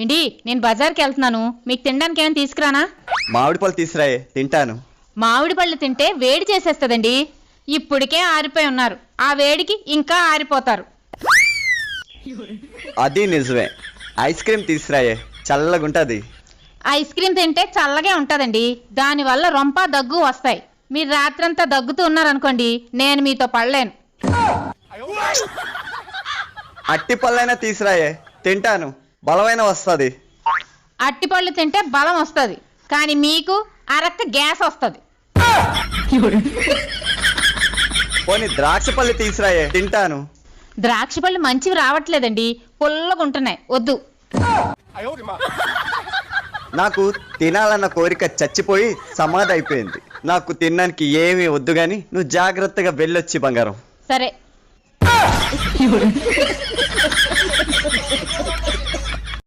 ఏంటి నేను బజార్కి వెళ్తున్నాను, మీకు తినడానికి ఏమైనా తీసుకురానా? మామిడి పళ్ళు తీసురాయే, తింటాను. మామిడి పళ్ళు తింటే వేడి చేసేస్తుందండి. ఇప్పటికే ఆరిపోయి ఉన్నారు, ఆ వేడికి ఇంకా ఆరిపోతారు. అది నిజమే. ఐస్ క్రీమ్ తీసురాయే, చల్లగుంటది. ఐస్ క్రీమ్ తింటే చల్లగే ఉంటుందండి, దానివల్ల రొంప దగ్గు వస్తాయి. మీరు రాత్రంతా దగ్గుతూ ఉన్నారనుకోండి, నేను మీతో పడలేను. అట్టి పళ్ళైనా తీసురాయే, తింటాను. బలమైన వస్తుంది. అట్టిపళ్ళు తింటే బలం వస్తుంది, కానీ మీకు అరక్క గ్యాస్ వస్తుంది. పోనీ ద్రాక్ష పళ్ళు తీసురాయే, తింటాను. ద్రాక్ష పళ్ళు మంచివి రావట్లేదండి, పుల్లగా ఉంటున్నాయి, వద్దు. నాకు తినాలన్న కోరిక చచ్చిపోయి సమాధి అయిపోయింది. నాకు తినడానికి ఏమీ వద్దు గాని నువ్వు జాగ్రత్తగా వెళ్ళొచ్చి బంగారం. సరే.